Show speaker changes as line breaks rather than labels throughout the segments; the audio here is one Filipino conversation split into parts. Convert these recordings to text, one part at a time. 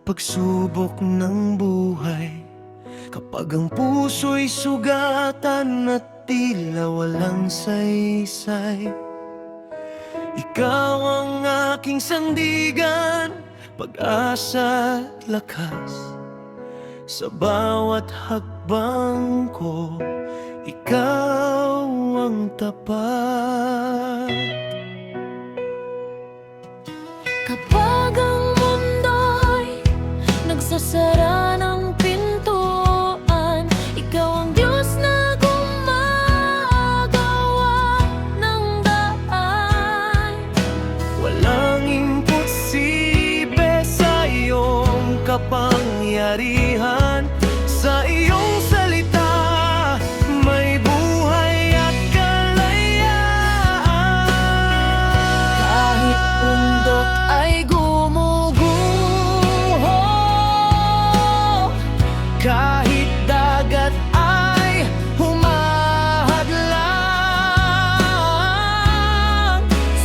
pagsubok ng buhay, kapag ang puso'y sugatan at tila walang saysay, ikaw ang aking sandigan, pag-asa at lakas. Sa bawat hakbang ko, ikaw ang tapat.
Kapag ang mundo'y nagsasara ng pintuan, ikaw ang Diyos na gumagawa ng daan.
Walang imposible sa iyong kapangyarihan. Sa iyong salita may buhay at kalayaan.
Kahit bundok ay gumuguho,
Kahit dagat ay humahadlang,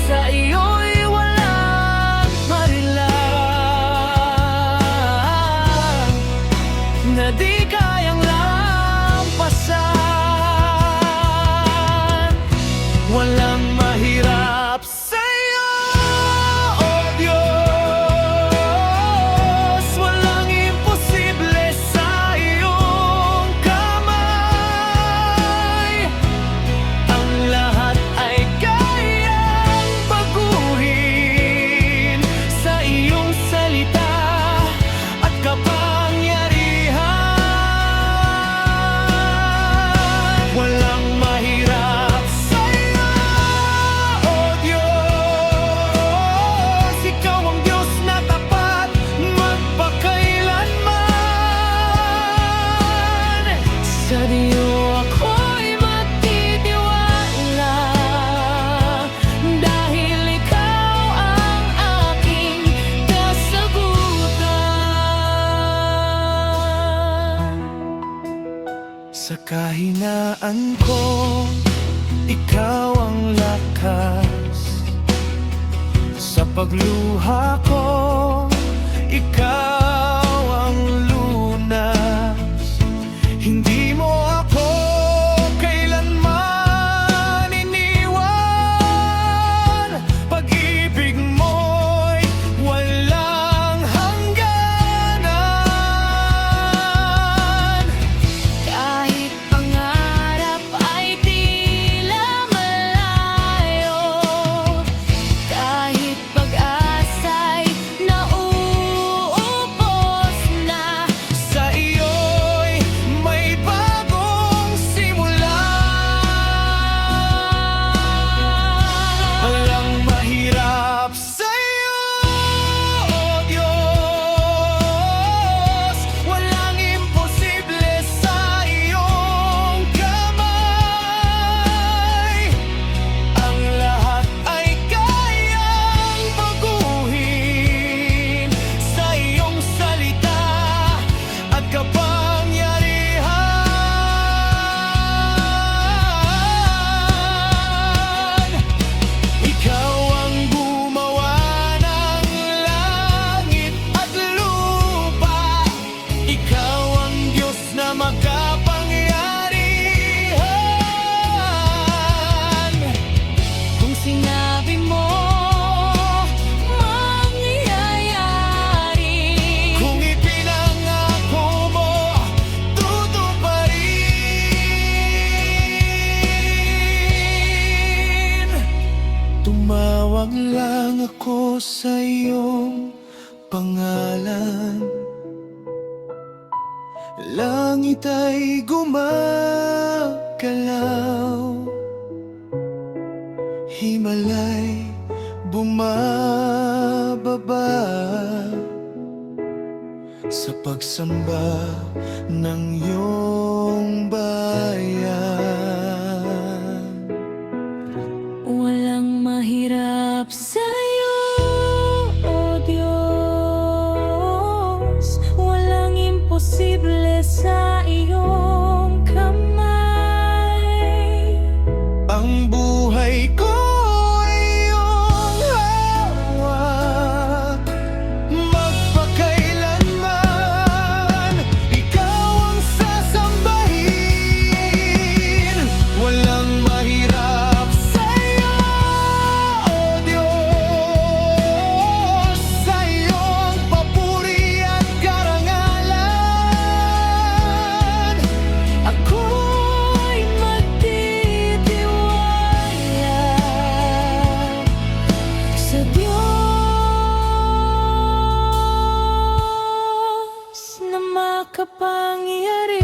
sa iyo'y walang
marilang na di kayang lampasan. Walang mahirap sa'yo, oh Diyos. Walang imposible sa iyong kamay. Ang lahat ay kayang baguhin sa iyong salita at kapangyarihan. Walang mahirap sa'yo, oh Diyos. Ikaw ang Diyos na tapat magpakailanman. Sa diyo ako'y magtitiwala, dahil ikaw ang aking kasagutan. Sa kahinaan ko, ikaw ang lakas. Sa pagluha ko, ikaw ang lunas. Hindi mo ako kailanman iniwan. Pag-ibig mo'y walang hangganan.
Kahit pangarap ay tila malayo, kahit pag-asa'y nauubos na,
Sa iyo'y may bagong simula. Walang mahirap sa'yo, oh Diyos. Walang imposible sa iyong kamay. Ang lahat ay kayang baguhin sa iyong salita at kapangyarihan. Ikaw ang gumawa ng langit at lupa. Ikaw ang Diyos na makapangyarihan.
kung sinabi mo, mangyayari.
Kung ipinangako mo, tutuparin. Tumawag lang ako sa iyong pangalan. Langit ay gumagalaw, himalay bumababa sa pagsamba ng iyong bayan.
Walang mahirap sa'yo, oh Diyos. Walang imposible sa iyong kamay.
Ang buhay ko ay iyong hawak, magpakailanman.
makapangyarihan.